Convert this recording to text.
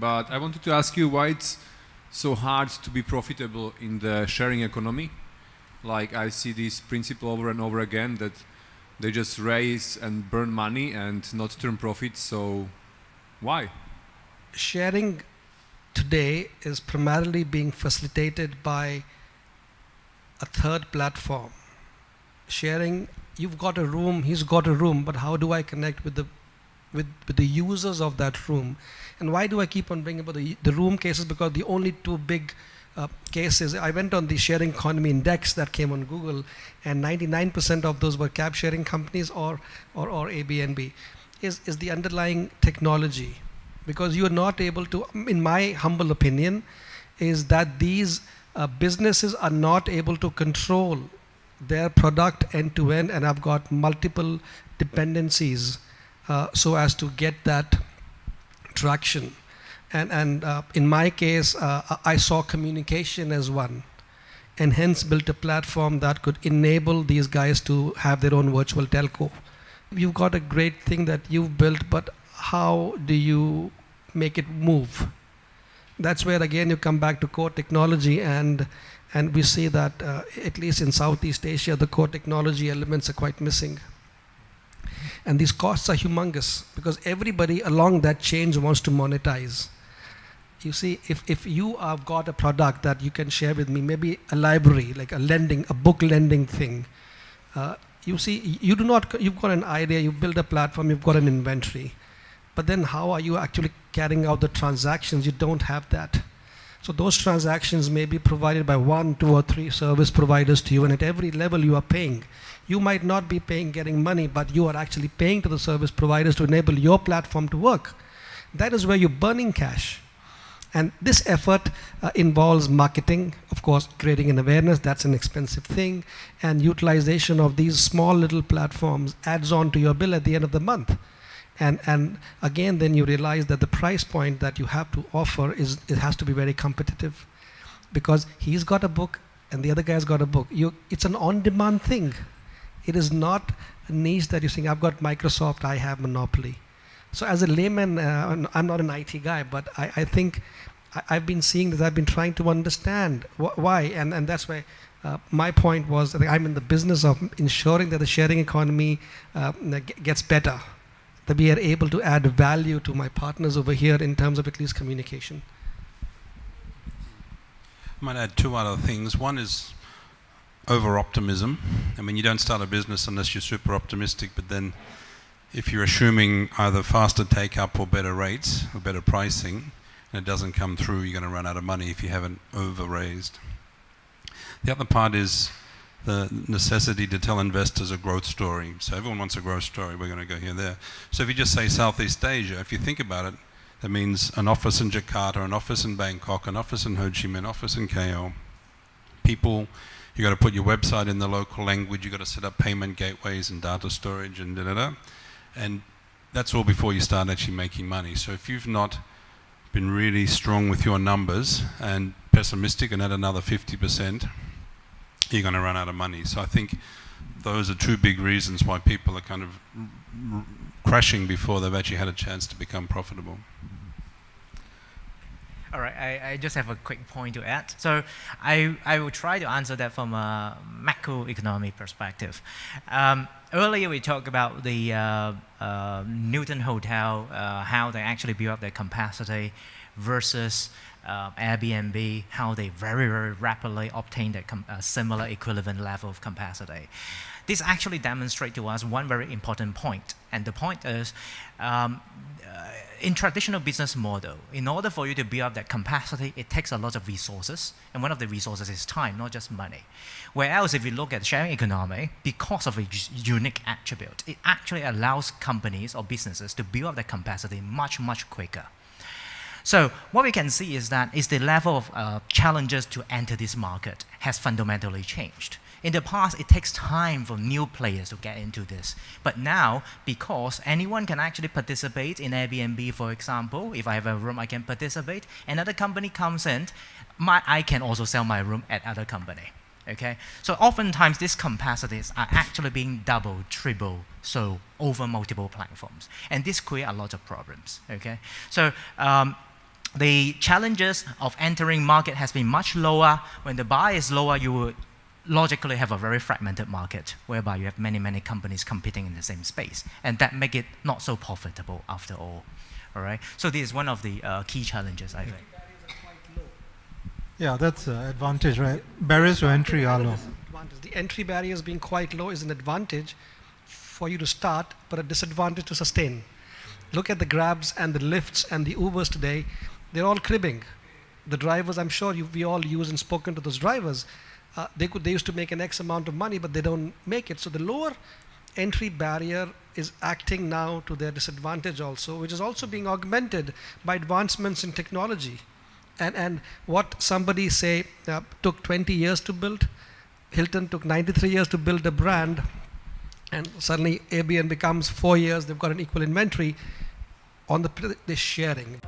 but I wanted to ask you why it's so hard to be profitable in the sharing economy. Like I see this principle over and over again that they just raise and burn money and not turn profits. So why? Sharing today is primarily being facilitated by a third platform. Sharing, you've got a room, he's got a room, but how do I connect with the users of that room? And why do I keep on bringing about the room cases? Because the only two big cases, I went on the sharing economy index that came on Google, and 99% of those were cab sharing companies or Airbnb. Is the underlying technology, because you are not able to, in my humble opinion, is that these businesses are not able to control their product end to end, and I've got multiple dependencies so as to get that traction. And in my case, I saw communication as one, and hence built a platform that could enable these guys to have their own virtual telco. You've got a great thing that you've built, but how do you make it move? That's where again you come back to core technology, and we see that at least in Southeast Asia, the core technology elements are quite missing. And these costs are humongous because everybody along that chain wants to monetize. You see, if you have got a product that you can share with me, maybe a library, like a book lending thing, you see, you've got an idea, you've built a platform, you've got an inventory, but then how are you actually carrying out the transactions? You don't have that. So those transactions may be provided by 1, 2, or 3 service providers to you, and at every level you are paying. You might not be paying, getting money, but you are actually paying to the service providers to enable your platform to work. That is where you're burning cash. And this effort involves marketing, of course, creating an awareness, that's an expensive thing, and utilization of these small little platforms adds on to your bill at the end of the month. And again, then you realize that the price point that you have to offer it has to be very competitive, because he's got a book and the other guy's got a book. It's an on-demand thing. It is not a niche that you're saying, I've got Microsoft, I have monopoly. So as a layman, I'm not an IT guy, but I think I've been seeing this, I've been trying to understand why, and that's why my point was that I'm in the business of ensuring that the sharing economy gets better, that we are able to add value to my partners over here in terms of at least communication. I might add 2 other things. One is over-optimism. I mean, you don't start a business unless you're super optimistic, but then if you're assuming either faster take-up or better rates or better pricing, and it doesn't come through, you're going to run out of money if you haven't over-raised. The other part is the necessity to tell investors a growth story. So everyone wants a growth story, we're going to go here and there. So if you just say Southeast Asia, if you think about it, that means an office in Jakarta, an office in Bangkok, an office in Ho Chi Minh, an office in KL. People, you got to put your website in the local language, you got to set up payment gateways and data storage and da-da-da. And that's all before you start actually making money. So if you've not been really strong with your numbers and pessimistic and add another 50%, you're going to run out of money. So I think those are 2 big reasons why people are kind of crashing before they've actually had a chance to become profitable. All right, I just have a quick point to add. So I will try to answer that from a macroeconomic perspective. Earlier we talked about the Newton Hotel, how they actually build up their capacity versus Airbnb, how they very, very rapidly obtain that similar equivalent level of capacity. This actually demonstrates to us one very important point, and the point is, in traditional business model, in order for you to build up that capacity, it takes a lot of resources, and one of the resources is time, not just money. Whereas if you look at sharing economy, because of a unique attribute, it actually allows companies or businesses to build up their capacity much, much quicker. So what we can see is that the level of challenges to enter this market has fundamentally changed. In the past, it takes time for new players to get into this. But now, because anyone can actually participate in Airbnb, for example, if I have a room, I can participate. Another company comes in, I can also sell my room at other company. Okay? So oftentimes, these capacities are actually being double, triple, so over multiple platforms. And this creates a lot of problems. Okay? So the challenges of entering market has been much lower. When the buy is lower, you would logically have a very fragmented market, whereby you have many companies competing in the same space, and that make it not so profitable after all. All right. So this is one of the key challenges, I think. Yeah, that's an advantage, right? Barriers to entry are low. The entry barriers being quite low is an advantage for you to start, but a disadvantage to sustain. Look at the Grabs and the Lyfts and the Ubers today. They're all cribbing. The drivers, I'm sure we all use and spoken to those drivers. They used to make an X amount of money, but they don't make it. So the lower entry barrier is acting now to their disadvantage also, which is also being augmented by advancements in technology. And what somebody say took 20 years to build, Hilton took 93 years to build a brand, and suddenly ABN becomes 4 years, they've got an equal inventory on the sharing.